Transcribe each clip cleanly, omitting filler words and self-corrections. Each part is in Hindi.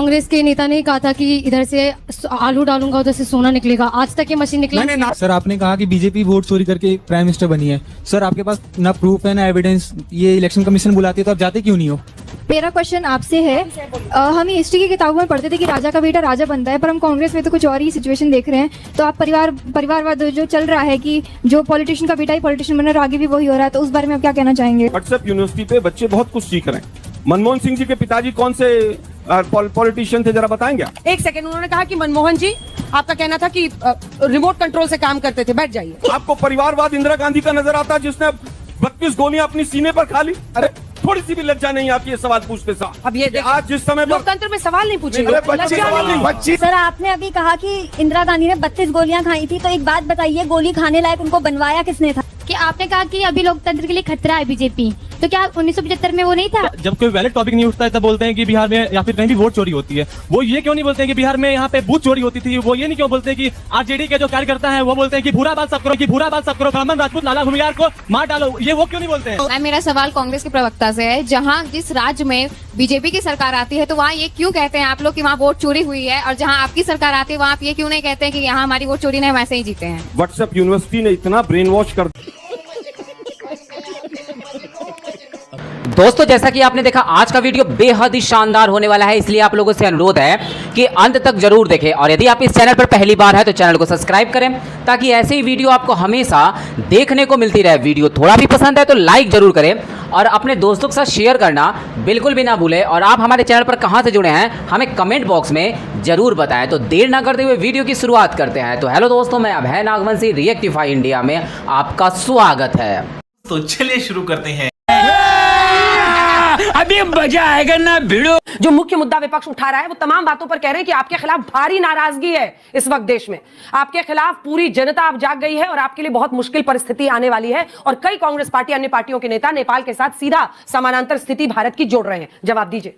कांग्रेस के नेता ने कहा था कि इधर से आलू डालूंगा उधर से सोना निकलेगा, आज तक ये मशीन निकला नहीं। सर आपने कहा कि बीजेपी वोट चोरी करके प्राइम मिनिस्टर बनी है। सर आपके पास ना प्रूफ है ना एविडेंस, ये इलेक्शन कमीशन बुलाती है तो आप जाते क्यों नहीं हो? मेरा क्वेश्चन आपसे है, हम हिस्ट्री की किताबों में पढ़ते थे कि राजा का बेटा राजा बनता है, पर हम कांग्रेस में तो कुछ और ही सिचुएशन देख रहे हैं। तो आप परिवारवाद जो चल रहा है कि जो पॉलिटिशियन का बेटा ही पॉलिटिशियन बन रहा है, आगे भी वही हो रहा है, तो उस बारे में आप क्या कहना चाहेंगे? व्हाट्सएप यूनिवर्सिटी पे बच्चे बहुत कुछ सीख रहे हैं। मनमोहन सिंह जी के पिताजी कौन से पॉलिटिशियन थे, जरा बताएंगे? एक सेकंड, उन्होंने कहा कि मनमोहन जी, आपका कहना था कि रिमोट कंट्रोल से काम करते थे। बैठ जाइए। आपको परिवारवाद इंदिरा गांधी का नजर आता है, जिसने 32 गोलियां अपनी सीने पर खा ली? अरे थोड़ी सी भी लज्जा नहीं आती है सवाल पूछते साथ? अब ये आज जिस समय लोकतंत्र में सवाल नहीं पूछेंगे, बच्ची। सर आपने अभी कहा कि इंदिरा गांधी ने 32 गोलियां खाई थी, तो एक बात बताइए, गोली खाने लायक उनको बनवाया किसने था? कि आपने कहा कि अभी लोकतंत्र के लिए खतरा है बीजेपी, तो क्या 1975 में वो नहीं था? जब कोई वैलिड टॉपिक नहीं उठता है तब बोलते हैं कि बिहार में या फिर कहीं भी वोट चोरी होती है। वो ये क्यों नहीं बोलते हैं कि बिहार में यहाँ पे बूथ चोरी होती थी? वो ये नहीं क्यों बोलते कि आरजेडी के जो कार्यकर्ता है वो बोलते हैं कि भूरा बाल सब करो, कि भूरा बाल सब करो, ब्राह्मण राजपूत लाला भूमियार को मार डालो? ये वो क्यों नहीं बोलते हैं? मेरा सवाल कांग्रेस के प्रवक्ता से है, जहां जिस राज्य में बीजेपी की सरकार आती है तो वहाँ ये क्यों कहते हैं आप लोग कि वहाँ वोट चोरी हुई है, और जहां आपकी सरकार आती है वहाँ आप ये क्यों नहीं कहते हैं कि यहाँ हमारी वोट चोरी नहीं, वैसे ही जीते हैं? व्हाट्सएप यूनिवर्सिटी ने इतना ब्रेन वॉश कर दोस्तों जैसा कि आपने देखा, आज का वीडियो बेहद ही शानदार होने वाला है, इसलिए आप लोगों से अनुरोध है कि अंत तक जरूर देखें। और यदि आप इस चैनल पर पहली बार है तो चैनल को सब्सक्राइब करें, ताकि ऐसे ही वीडियो आपको हमेशा देखने को मिलती रहे। वीडियो थोड़ा भी पसंद है तो लाइक जरूर करें और अपने दोस्तों के साथ शेयर करना बिल्कुल भी ना भूलें। और आप हमारे चैनल पर कहां से जुड़े हैं हमें कमेंट बॉक्स में जरूर बताएं। तो देर ना करते हुए वीडियो की शुरुआत करते हैं। तो हेलो दोस्तों, मैं अभय नागवंशी, रिएक्टिफाई इंडिया में आपका स्वागत है। तो चलिए शुरू करते हैं। अभी मजा आएगा ना भिड़ो। जो मुख्य मुद्दा विपक्ष उठा रहा है वो तमाम बातों पर कह रहे हैं कि आपके खिलाफ भारी नाराजगी है इस वक्त देश में, आपके खिलाफ पूरी जनता अब जाग गई है और आपके लिए बहुत मुश्किल परिस्थिति आने वाली है। और कई कांग्रेस पार्टी, अन्य पार्टियों के नेता नेपाल के साथ सीधा समानांतर स्थिति भारत की जोड़ रहे हैं। जवाब दीजिए।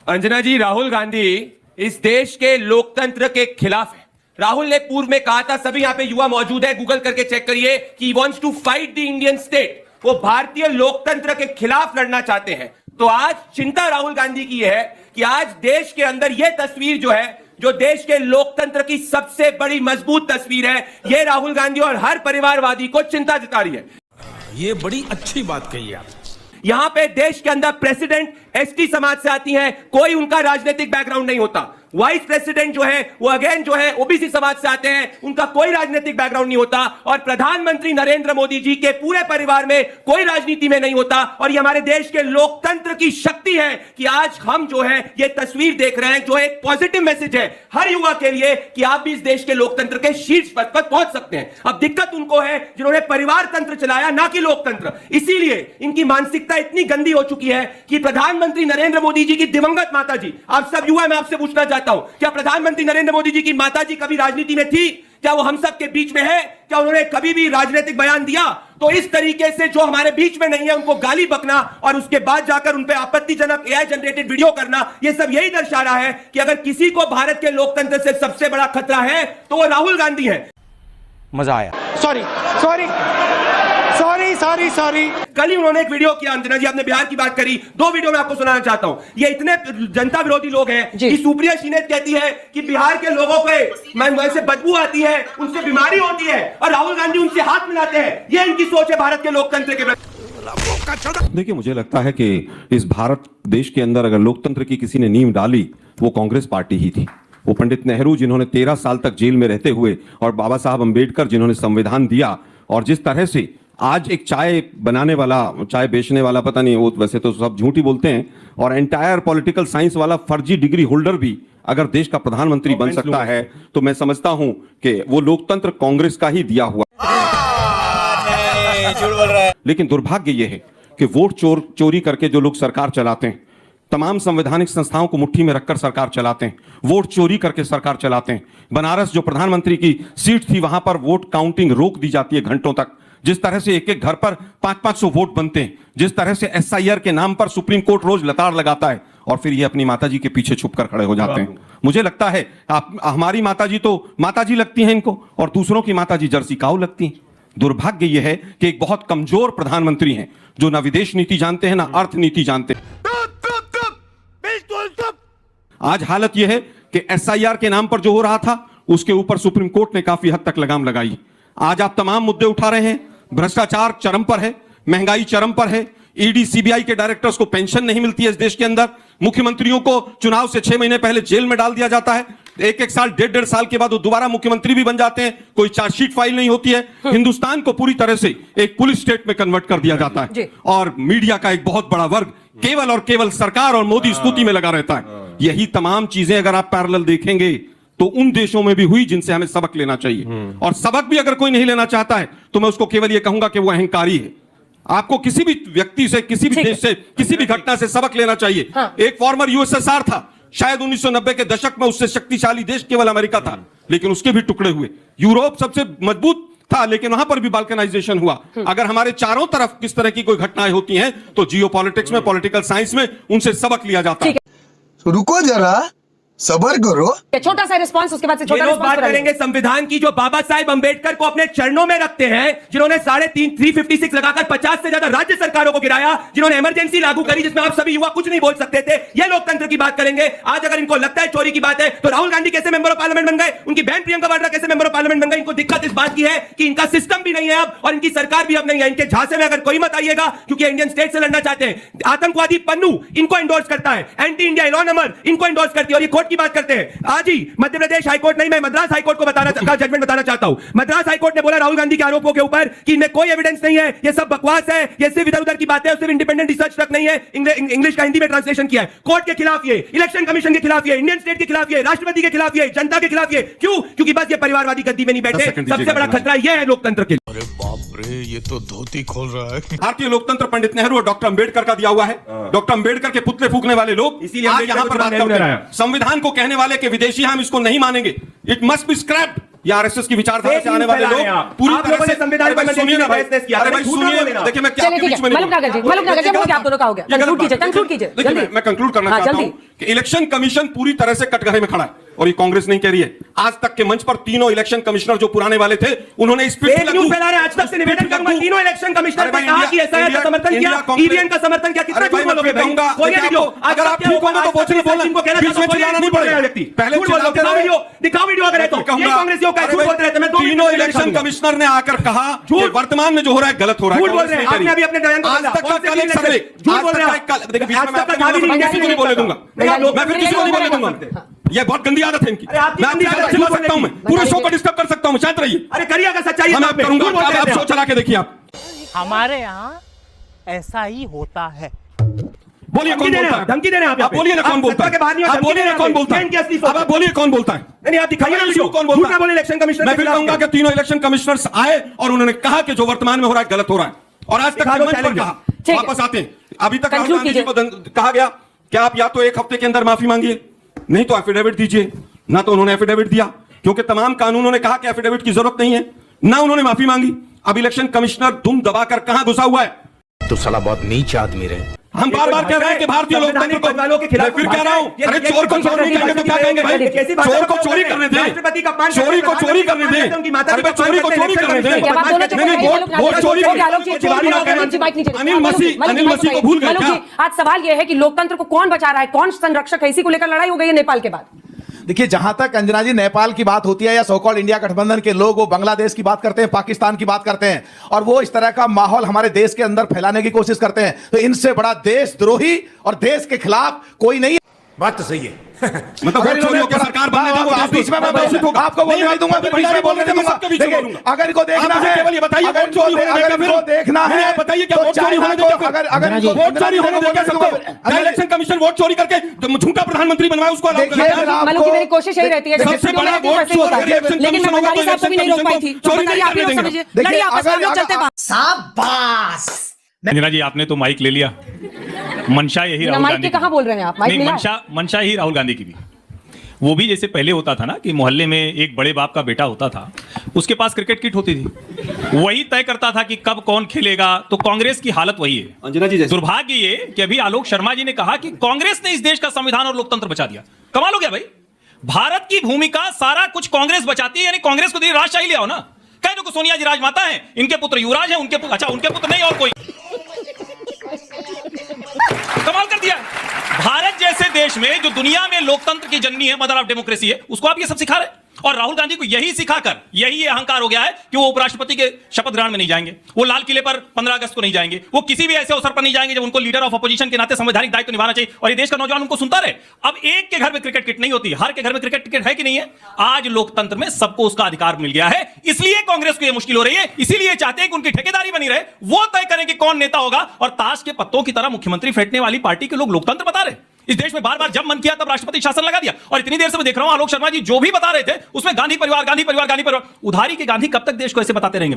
अंजना जी, राहुल गांधी इस देश के लोकतंत्र के खिलाफ है। राहुल ने पूर्व में कहा था, सभी यहाँ पे युवा मौजूद है, गूगल करके चेक करिए, कि wants to fight the Indian state. वो भारतीय लोकतंत्र के खिलाफ लड़ना चाहते हैं। तो आज चिंता राहुल गांधी की है कि आज देश के अंदर यह तस्वीर जो है, जो देश के लोकतंत्र की सबसे बड़ी मजबूत तस्वीर है, यह राहुल गांधी और हर परिवारवादी को चिंता जता रही है। ये बड़ी अच्छी बात कही आप। यहां पे देश के अंदर प्रेसिडेंट एसटी समाज से आती हैं, कोई उनका राजनीतिक बैकग्राउंड नहीं होता। वाइस प्रेसिडेंट जो है वो अगेन जो है ओबीसी समाज से आते हैं, उनका कोई राजनीतिक बैकग्राउंड नहीं होता। और प्रधानमंत्री नरेंद्र मोदी जी के पूरे परिवार में कोई राजनीति में नहीं होता। और ये हमारे देश के लोकतंत्र की शक्ति है कि आज हम जो है ये तस्वीर देख रहे हैं, जो एक पॉजिटिव मैसेज है हर युवा के लिए कि आप भी इस देश के लोकतंत्र के शीर्ष पद पर पहुंच सकते हैं। अब दिक्कत उनको है जिन्होंने परिवार तंत्र चलाया, ना कि लोकतंत्र। इसीलिए इनकी मानसिकता इतनी गंदी हो चुकी है कि प्रधानमंत्री नरेंद्र मोदी जी की दिवंगत माता जी, आप सब युवा, मैं आपसे पूछना चाहता हूं, क्या प्रधानमंत्री नरेंद्र मोदी जी की माता जी कभी राजनीति में थी? क्या वो हम सब के बीच में है? क्या उन्होंने कभी भी राजनीतिक बयान दिया? तो इस तरीके से जो हमारे बीच में नहीं है उनको गाली बकना और उसके बाद जाकर उन पे आपत्तिजनक एआई जनरेटेड वीडियो करना, ये सब यही दर्शा रहा है कि अगर किसी को भारत के लोकतंत्र से सबसे बड़ा खतरा है तो वो राहुल गांधी है। मजा आया। Sorry sorry sorry sorry sorry. कल ही उन्होंने एक वीडियो किया, अंजना जी आपने बिहार की बात करी, दो वीडियो मैं आपको सुनाना चाहता हूं। ये इतने जनता विरोधी लोग हैं कि सुप्रिया शिनेत कहती है कि बिहार के लोगों पे से बदबू आती है, उनसे बीमारी होती है, और राहुल गांधी उनसे हाथ मिलाते हैं। ये इनकी सोच है भारत के लोकतंत्र के। देखिए, मुझे लगता है कि इस भारत देश के अंदर अगर लोकतंत्र की किसी ने नींव डाली वो कांग्रेस पार्टी ही थी। वो पंडित नेहरू जिन्होंने 13 साल तक जेल में रहते हुए, और बाबा साहब अंबेडकर जिन्होंने संविधान दिया, और जिस तरह से आज एक चाय बनाने वाला, चाय बेचने वाला, पता नहीं वो वैसे तो सब झूठी बोलते हैं, और एंटायर पॉलिटिकल साइंस वाला फर्जी डिग्री होल्डर भी अगर देश का प्रधानमंत्री बन सकता है तो मैं समझता हूं कि वो लोकतंत्र कांग्रेस का ही दिया हुआ। लेकिन दुर्भाग्य यह है कि वोट चोरी करके जो लोग सरकार चलाते हैं, तमाम संवैधानिक संस्थाओं को मुट्ठी में रखकर सरकार चलाते हैं, वोट चोरी करके सरकार चलाते हैं। बनारस जो प्रधानमंत्री की सीट थी, वहां पर वोट काउंटिंग रोक दी जाती है घंटों तक। जिस तरह से एक एक घर पर 500-500 वोट बनते हैं, जिस तरह से एसआईआर के नाम पर सुप्रीम कोर्ट रोज लताड़ लगाता है, और फिर ये अपनी माताजी के पीछे छुपकर खड़े हो जाते हैं। मुझे लगता है हमारी माताजी तो माताजी लगती हैं इनको, और दूसरों की माताजी जर्सी काऊ लगती हैं। दुर्भाग्य यह है कि एक बहुत कमजोर प्रधानमंत्री हैं जो ना विदेश नीति जानते हैं ना अर्थ नीति जानते हैं। आज हालत यह है कि एसआईआर के नाम पर जो हो रहा था उसके ऊपर सुप्रीम कोर्ट ने काफी हद तक लगाम लगाई। आज आप तमाम मुद्दे उठा रहे हैं, भ्रष्टाचार चरम पर है, महंगाई चरम पर है, ईडी सीबीआई के डायरेक्टर्स को पेंशन नहीं मिलती है इस देश के अंदर, मुख्यमंत्रियों को चुनाव से 6 महीने पहले जेल में डाल दिया जाता है, एक साल 1.5 साल के बाद वो दोबारा मुख्यमंत्री भी बन जाते हैं, कोई चार्जशीट फाइल नहीं होती है। हिंदुस्तान को पूरी तरह से एक पुलिस स्टेट में कन्वर्ट कर दिया जाता है और मीडिया का एक बहुत बड़ा वर्ग केवल और केवल सरकार और मोदी स्तुति में लगा रहता है। यही तमाम चीजें अगर आप पैरेलल देखेंगे तो उन देशों में भी हुई जिनसे हमें सबक लेना चाहिए। और सबक भी अगर कोई नहीं लेना चाहता है तो मैं उसको केवल यह कहूंगा कि वो अहंकारी है। आपको किसी भी व्यक्ति से, किसी भी देश से, किसी भी घटना से सबक लेना चाहिए। एक फॉर्मर यूएसएसआर था, शायद 1990 के दशक में उससे शक्तिशाली देश केवल अमेरिका था, लेकिन उसके भी टुकड़े हुए। यूरोप सबसे मजबूत था लेकिन वहां पर भी बाल्कनाइजेशन हुआ। अगर हमारे चारों तरफ किस तरह की कोई घटनाएं होती हैं तो जियोपॉलिटिक्स में, पॉलिटिकल साइंस में उनसे सबक लिया जाता है। रुको जरा, सबर करो। छोटा सा रिस्पांस, उसके बाद से छोटा लोग बात करेंगे संविधान की जो बाबा साहेब अंबेडकर को अपने चरणों में रखते हैं, जिन्होंने 356 लगाकर 50 से ज्यादा राज्य सरकारों को गिराया, जिन्होंने इमरजेंसी लागू करी जिसमें आप सभी युवा कुछ नहीं बोल सकते थे। ये लोकतंत्र की बात करेंगे। आज अगर इनको लगता है चोरी की बात है तो राहुल गांधी कैसे मेंबर ऑफ पार्लियामेंट बन गए, उनकी बहन प्रियंका वाड्रा कैसे मेंबर ऑफ पार्लियामेंट बन गई। इनको दिक्कत इस बात की है कि इनका सिस्टम भी नहीं है अब और इनकी सरकार भी अब नहीं है। इनके झांसे में अगर कोई मत आइएगा क्योंकि इंडियन स्टेट से लड़ना चाहते हैं। आतंकवादी पन्नू इनको एंडोर्स करता है, एंटी इंडिया लॉ नंबर इनको एंडोर्स करती है और ये कोर्ट की बात करते हैं। आज ही मध्य प्रदेश हाईकोर्ट नहीं, मैं मद्रास हाईकोर्ट को जजमेंट बताना चाहता हूं। मद्रास हाईकोर्ट ने बोला राहुल गांधी के आरोपों के ऊपर कि इनमें कोई एविडेंस नहीं है, ये सब बकवास है, ये सिर्फ इधर उधर की बातें है, सिर्फ इंडिपेंडेंट रिसर्च तक नहीं है। इंग्लिश का हिंदी में ट्रांसलेशन किया है। कोर्ट के खिलाफ ये, इलेक्शन कमीशन के खिलाफ ये, इंडियन स्टेट के खिलाफ ये, राष्ट्रपति के खिलाफ ये, जनता के खिलाफ ये। क्यों? क्योंकि बस ये परिवारवादी गद्दी में नहीं बैठे। सबसे बड़ा खतरा यह है लोकतंत्र के लिए। अरे बाप रे, ये तो धोती खोल रहा है। भारतीय लोकतंत्र पंडित नेहरू और डॉक्टर अंबेडकर का दिया हुआ है। डॉक्टर अंबेडकर के पुतले फूकने वाले लोग इसीलिए आज यहाँ पर बात करते हैं। संविधान को कहने वाले के विदेशी हम इसको नहीं मानेंगे, इट मस्ट बी स्क्रैप्ड। या आरएसएस की विचारधारा से आने वाले लोग पूरी तरह से संविधान पर सुनिए ना भाई, अरे भाई सुनिए, देखिए मैं क्या बीच में आप दोनों का हो गया। कंक्लूड कीजिए देखिए मैं कंक्लूड करना चाहता हूं कि इलेक्शन कमीशन पूरी तरह से कटघरे में खड़ा है और ये कांग्रेस नहीं कह रही है। आज तक के मंच पर तीनों इलेक्शन कमिश्नर जो पुराने वाले थे उन्होंने इस पे फैला रहे। आज तक से निवेदन करूंगा, तीनों इलेक्शन कमिश्नर ने कहा कि एसआईआर का समर्थन किया, ईवीएम का समर्थन किया। कितना झूठ बोलोगे भाई? अगर आप ठीक होंगे तो पूछने बोलना, बीच में चिल्लाना नहीं पड़ेगा। पहले दिखाओ वीडियो अगर है तो। ये कांग्रेसियों का झूठ बोलते रहते हैं। तीनों इलेक्शन कमिश्नर ने आकर कहा कि वर्तमान में जो हो रहा है गलत हो रहा है। झूठ बोल रहे हैं। आपने अभी अपने बयान को आज तक का कल एक सर्वे, झूठ बोल रहे हैं। देखिए बीच में मैं किसी को नहीं बोलने दूंगा, मैं फिर किसी को नहीं बोलने दूंगा। यह बहुत गंदी आदत है इनकी। मैं आपकी आदत चिल्ला सकता हूं, मैं पूरे शो को डिस्टर्ब कर सकता हूं, शांत रहिए। अरे करिए अगर सच्चाई है मैं करूंगा, आप शो चला के देखिए। आप हमारे यहाँ ऐसा ही होता है। बोलिए कौन बोलता है? धमकी दे रहे हैं आप बोलिए ना कौन बोलता है? आप बोलिए ना कौन बोलता है? आप बोलिए कौन बोलता है? नहीं आप दिखाइए ना कौन बोलता है? बोले इलेक्शन कमिश्नर। मैं फिर कहूंगा कि तीनों इलेक्शन कमिश्नर्स आए और उन्होंने कहा कि जो वर्तमान में हो रहा है गलत हो रहा है और आज तक मंच पर कहा। वापस आते हैं। अभी तक राहुल गांधी जी को कहा गया कि आप या तो 1 हफ्ते के अंदर माफी मांगिए, नहीं तो एफिडेविट दीजिए। ना तो उन्होंने एफिडेविट दिया क्योंकि तमाम कानूनों ने कहा कि एफिडेविट की जरूरत नहीं है, ना उन्होंने माफी मांगी। अब इलेक्शन कमिश्नर दुम दबाकर कहां घुसा हुआ है? तो साला बहुत नीच आदमी रहे। हम बार बार कह रहे हैं कि भारतीय लोकतंत्र को वालों के खिलाफ। फिर कह रहा हूं, अरे चोर को चोर नहीं कहेंगे तो क्या कहेंगे भाई? चोर को चोरी करने दें, चोरी को चोरी करने दें, अरे भाई चोरी को चोरी करने दें। नहीं वोट चोरी। अनिल मसीह को भूल गए क्या? आज सवाल यह है कि लोकतंत्र को कौन बचा रहा है, कौन संरक्षक है? इसी को लेकर लड़ाई हो गई है नेपाल के बाद। देखिए, जहां तक अंजना जी नेपाल की बात होती है या सो कॉल्ड इंडिया गठबंधन के लोग वो बांग्लादेश की बात करते हैं, पाकिस्तान की बात करते हैं और वो इस तरह का माहौल हमारे देश के अंदर फैलाने की कोशिश करते हैं, तो इनसे बड़ा देशद्रोही और देश के खिलाफ कोई नहीं है। बात तो सही है। मतलब वोट चोरियों की सरकार बनने का वो बीच में मैं आपको बोलने नहीं दूंगा, फिर बीच में बोलने दूंगा। अगर इनको देखना है, केवल ये बताइए वोट चोरी होने देगा, फिर देखना है बताइए क्या वोट चोरी होने देगा? अगर वोट चोरी होने देगा सबको, इलेक्शन कमीशन वोट चोरी करके झूठा प्रधानमंत्री बनवाए उसको अलाउ करना। मनु की मेरी कोशिश यही रहती है सबसे बड़ा वोट चोरी, लेकिन मैं मंडारी साहब को भी नहीं रोक पाई थी। बताइए आप लोग समझिए, लड़िए आपस में चलते बात। शाबाश। अंजना जी आपने तो माइक ले लिया। मंशा यही राहुल गांधी कहाँ बोल रहे हैं आप? नहीं, मंशा ही राहुल गांधी की भी। वो भी जैसे पहले होता था ना कि मोहल्ले में एक बड़े बाप का बेटा होता था, उसके पास क्रिकेट किट होती थी, वही तय करता था कि कब कौन खेलेगा। तो कांग्रेस की हालत वही है अंजना जी। दुर्भाग्य ये कि अभी आलोक शर्मा जी ने कहा कि कांग्रेस ने इस देश का संविधान और लोकतंत्र बचा दिया। कमाल हो गया भाई। भारत की भूमिका सारा कुछ कांग्रेस बचाती है, यानी कांग्रेस को राजशाही ले आओ ना। कह दो सोनिया जी राजमाता है, इनके पुत्र युवराज है, उनके पुत्र नहीं और कोई। कमाल कर दिया। भारत जैसे देश में जो दुनिया में लोकतंत्र की जननी है, मदर ऑफ डेमोक्रेसी है, उसको आप ये सब सिखा रहे हैं। और राहुल गांधी को यही सिखाकर यही ये अहंकार हो गया है कि वो उपराष्ट्रपति के शपथ ग्रहण में नहीं जाएंगे, वो लाल किले पर 15 अगस्त को नहीं जाएंगे, वो किसी भी ऐसे अवसर पर नहीं जाएंगे जब उनको लीडर ऑफ अपोजिशन के नाते संवैधानिक दायित्व निभाना चाहिए और ये देश का नौजवान उनको सुनता रहे। अब एक के घर में क्रिकेट किट नहीं होती, हर के घर में क्रिकेट टिकट है कि नहीं है? आज लोकतंत्र में सबको उसका अधिकार मिल गया है, इसलिए कांग्रेस को यह मुश्किल हो रही है, इसीलिए चाहते हैं कि उनकी ठेकेदारी बनी रहे, वो तय करें कि कौन नेता होगा। और ताश के पत्तों की तरह मुख्यमंत्री फेंटने वाली पार्टी के लोग लोकतंत्र बता रहे। इस देश में बार बार जब मन किया तब राष्ट्रपति शासन लगा दिया। और इतनी देर से मैं देख रहा हूं आलोक शर्मा जी जो भी बता रहे थे उसमें गांधी परिवार, गांधी परिवार, गांधी परिवार। उधारी के गांधी कब तक देश को ऐसे बताते रहेंगे?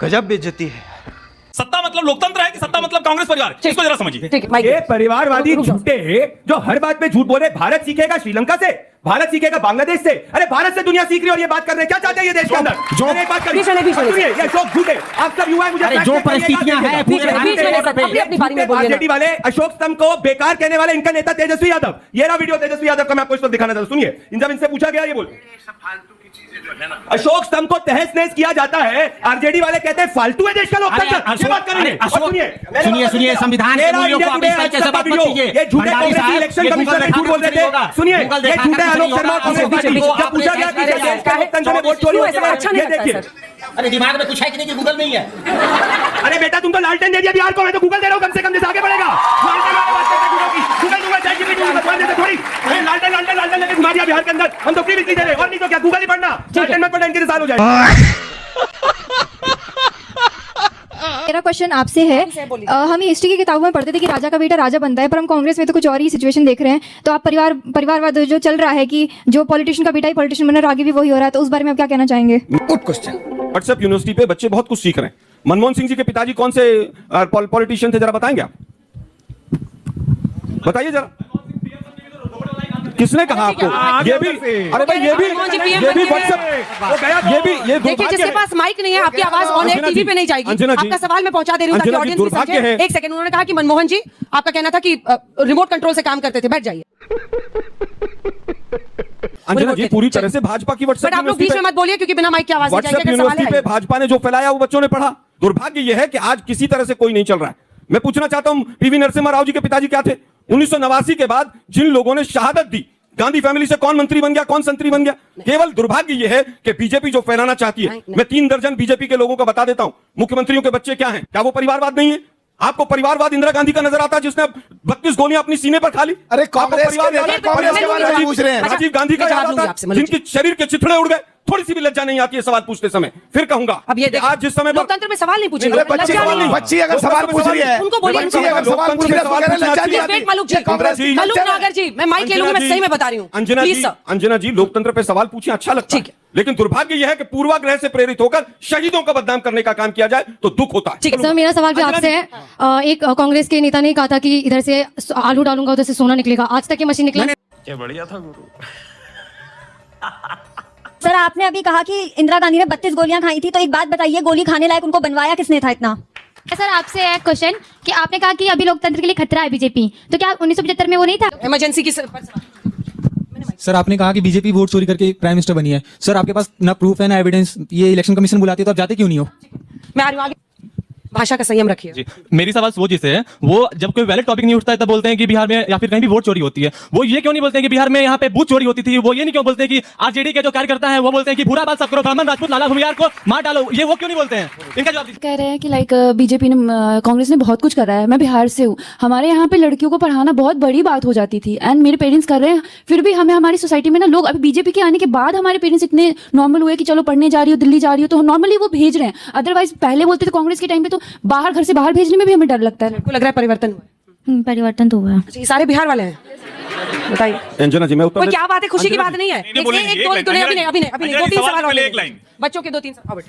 गजब बेइज्जती है। सत्ता मतलब लोकतंत्र है कि सत्ता मतलब कांग्रेस परिवार? इसको जरा समझिए। ये परिवारवादी झूठे जो हर बात पे झूठ बोले। भारत सीखेगा श्रीलंका से, भारत सीखेगा बांग्लादेश से। अरे भारत से दुनिया सीख रही है और ये बात कर रहे हैं। क्या चाहते हैं ये देश के अंदर? मैंने एक बात करी, सुनिए, ये अशोक झूठे, आप सब युवा मुझे जो परिस्थितियां हैं आरजेडी वाले अशोक स्तंभ को बेकार कहने वाले इनका नेता तेजस्वी यादव। ये रहा वीडियो तेजस्वी यादव का, मैं आपको इस वक्त दिखाना चाहता हूं। सुनिए, जब इनसे पूछा गया ये बोल अशोक स्तंभ को तहस नहस किया जाता है, आरजेडी वाले कहते हैं फालतू है देश का लोकतंत्र। ये बात करेंगे। सुनिए संविधान के मूल्यों को आप इस तरीके से बात मत कीजिए। ये झूठे कांग्रेसी इलेक्शन कमिश्नर झूठ बोल रहे थे। सुनिए, ये झूठे आलोक शर्मा कांग्रेस पार्टी को जब पूछा गया कि देश का लोकतंत्र में वोट चोरी होता है, ये देखिए। अरे दिमाग में कुछ है कि नहीं कि गूगल नहीं है? अरे बेटा तुम तो लालटेन दे दिया बिहार को, मैं तो गूगल दे रहा हूं। कम से कम जैसे आगे बढ़ेगा लालटेन लेके घुमा दिया बिहार के अंदर। हम तो फ्री बिजली दे रहे और नहीं तो क्या गूगल ही पढ़ना, लालटेन मत पढ़ना, इनके साल हो जाए। मेरा क्वेश्चन आपसे है, हम हिस्ट्री की किताबों में पढ़ते थे कि राजा का बेटा राजा बनता है, पर हम कांग्रेस में तो कुछ और ही सिचुएशन देख रहे हैं। तो आप परिवारवाद जो चल रहा है कि जो पॉलिटिशियन का बेटा ही पॉलिटिशियन बन रहा है, आगे भी वही हो रहा है, तो उस बारे में आप क्या कहना चाहेंगे? Good question. व्हाट्सएप यूनिवर्सिटी पे बच्चे बहुत कुछ सीख रहे हैं। मनमोहन सिंह जी के पिताजी कौन से पॉलिटिशियन थे, जरा बताएंगे आप? बताइए जरा, किसने कहा आपको? ये भी, अरे भाई ये भी व्हाट्सएप, ये देखिए, जिसके पास माइक नहीं है, आपकी आवाज ऑन एयर टीवी पे नहीं जाएगी। आपका सवाल मैं पहुंचा दे रही हूँ ताकि ऑडियंस भी समझे। एक सेकंड, उन्होंने कहा कि मनमोहन जी आपका कहना था कि रिमोट कंट्रोल से काम करते थे। बैठ जाइए। अंजना जी पूरी तरह से भाजपा की व्हाट्सएप, बट आप लोग बीच में मत बोलिए क्योंकि बिना माइक की आवाज नहीं जाएगी। यूनिवर्सिटी पे भाजपा ने जो फैलाया वो बच्चों ने पढ़ा। दुर्भाग्य यह है कि आज किसी तरह से कोई नहीं चल रहा है। मैं पूछना चाहता हूं, पीवी नरसिम्हा राव जी के पिताजी क्या थे? 1989 के बाद जिन लोगों ने शहादत दी, गांधी फैमिली से कौन मंत्री बन गया, कौन संतरी बन गया? केवल दुर्भाग्य यह है कि बीजेपी जो फैलाना चाहती है, मैं 3 दर्जन बीजेपी के लोगों को बता देता हूं, मुख्यमंत्रियों के बच्चे क्या हैं? क्या वो परिवारवाद नहीं है? आपको परिवारवाद इंदिरा गांधी का नजर आता है जिसने 32 गोलियां अपनी सीने पर खा ली? अरे कांग्रेस के बारे में पूछ रहे हैं। राजीव गांधी का याद आता है जिनके शरीर के चिथड़े उड़ गए। थोड़ी सी भी लज्जा नहीं आती है सवाल पूछते समय। फिर कहूंगा अब ये आज जिस समय लोकतंत्र में सवाल नहीं पूछेंगे। बच्ची अगर सवाल पूछ रही है, उनको बोलिए, बच्ची अगर सवाल पूछ रही है, लज्जा नहीं आती। मलूक नागर जी, मैं माइक ले लूंगी, मैं सही में बता रही हूँ। अंजना जी लोकतंत्र पे सवाल पूछे, अच्छा लगता है, लेकिन दुर्भाग्य यह है कि पूर्वाग्रह से प्रेरित होकर शहीदों का बदनाम करने का काम किया जाए तो दुख होता है। सर मेरा सवाल भी आपसे है, एक कांग्रेस के नेता ने कहा था कि इधर से आलू डालूंगा उधर से सोना निकलेगा, आज तक ये मशीन निकला? क्या बढ़िया था गुरु। सर आपने अभी कहा कि इंदिरा गांधी ने 32 गोलियां खाई थी, तो एक बात बताइए, गोली खाने लायक उनको बनवाया किसने था इतना? सर आपसे एक क्वेश्चन कि आपने कहा कि अभी लोकतंत्र के लिए खतरा है बीजेपी, तो क्या 1975 में वो नहीं था? इमरजेंसी की सर आपने कहा कि बीजेपी वोट चोरी करके प्राइम मिनिस्टर बनी है। सर आपके पास ना प्रूफ है ना एविडेंस, ये इलेक्शन कमीशन बुलाती है तो आप जाते क्यों नहीं हो? मैं आ रही हूं आगे। भाषा का संयम रखिए जी। मेरी सवाल वो जिससे है, वो जब कोई वैलिड टॉपिक नहीं उठता है तब बोलते हैं कि बिहार में या फिर कहीं भी वोट चोरी होती है। वो ये क्यों नहीं बोलते हैं कि बिहार में यहाँ पे बूथ चोरी होती थी? वो ये नहीं क्यों बोलते कि आरजेडी के जो कार्यकर्ता है वो बोलते हैं कि बुरा बात सब करो, ब्राह्मण राजपूत लाला भूमियार को मार डालो? ये वो क्यों नहीं बोलते हैं? इनका जवाब दीजिए। कह रहे हैं कि लाइक बीजेपी ने, कांग्रेस ने बहुत कुछ करा है। मैं बिहार से हूँ, हमारे यहाँ पे लड़कियों को पढ़ाना बहुत बड़ी बात हो जाती थी एंड मेरे पेरेंट्स कर रहे हैं, फिर भी हमें हमारी सोसाइटी में ना लोग, अभी बीजेपी के आने के बाद हमारे पेरेंट्स इतने नॉर्मल हुए कि चलो पढ़ने जा रही हो, दिल्ली जा रही हो, तो नॉर्मली वो भेज रहे हैं। अदरवाइज पहले बोलते थे कांग्रेस के टाइम पे तो बाहर, घर से बाहर भेजने में भी हमें डर लगता है। आपको लग रहा है परिवर्तन हुआ? परिवर्तन तो हुआ। ये सारे बिहार वाले हैं, बताइए। अंजना जी मैं उत्तर, क्या बात है, खुशी की बात नहीं है। अभी 2-3 सवाल और बच्चों के 2-3 सवाल।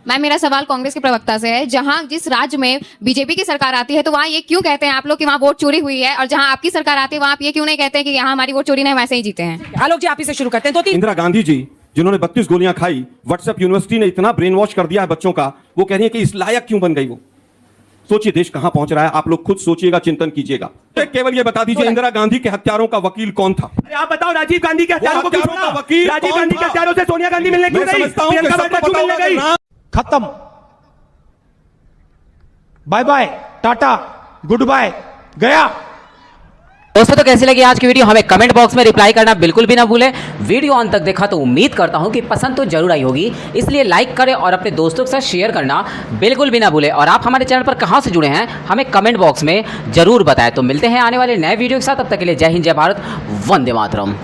मैम मेरा सवाल कांग्रेस के प्रवक्ता से है, जहां जिस राज्य में बीजेपी की सरकार आती है तो वहां ये क्यों कहते हैं आप लोग कि वहां वोट चोरी हुई है, और जहां आपकी सरकार आती है वहां आप ये क्यों नहीं कहते हैं कि यहाँ हमारी वोट चोरी नहीं, वैसे ही जीते हैं? आलोक जी आप ही से शुरू करते हैं। 2-3 इंदिरा गांधी जी जिन्होंने 32 गोलियां खाई, व्हाट्सएप यूनिवर्सिटी ने इतना ब्रेन वॉश कर दिया है बच्चों का, वो कह रही है कि इस लायक क्यों बन गई वो? सोचिए देश कहां पहुंच रहा है, आप लोग खुद सोचिएगा, चिंतन कीजिएगा। केवल ये बता दीजिए इंदिरा गांधी के हत्यारों का वकील कौन था? अरे आप बताओ, राजीव गांधी के हत्यारों को का वकील, राजीव गांधी के हत्यारों से सोनिया गांधी मिलने क्यों गई? प्रियंका वाड्रा क्यों मिलने गई? खत्म, bye bye, tata, good bye, गया। दोस्तों तो कैसी लगी आज की वीडियो हमें कमेंट बॉक्स में रिप्लाई करना बिल्कुल भी ना भूलें। वीडियो अंत तक देखा तो उम्मीद करता हूं कि पसंद तो जरूर आई होगी, इसलिए लाइक करें और अपने दोस्तों के साथ शेयर करना बिल्कुल भी ना भूलें। और आप हमारे चैनल पर कहां से जुड़े हैं हमें कमेंट बॉक्स में जरूर बताएं। तो मिलते हैं आने वाले नए वीडियो के साथ, तब तक के लिए जय हिंद, जय भारत, वंदे मातरम।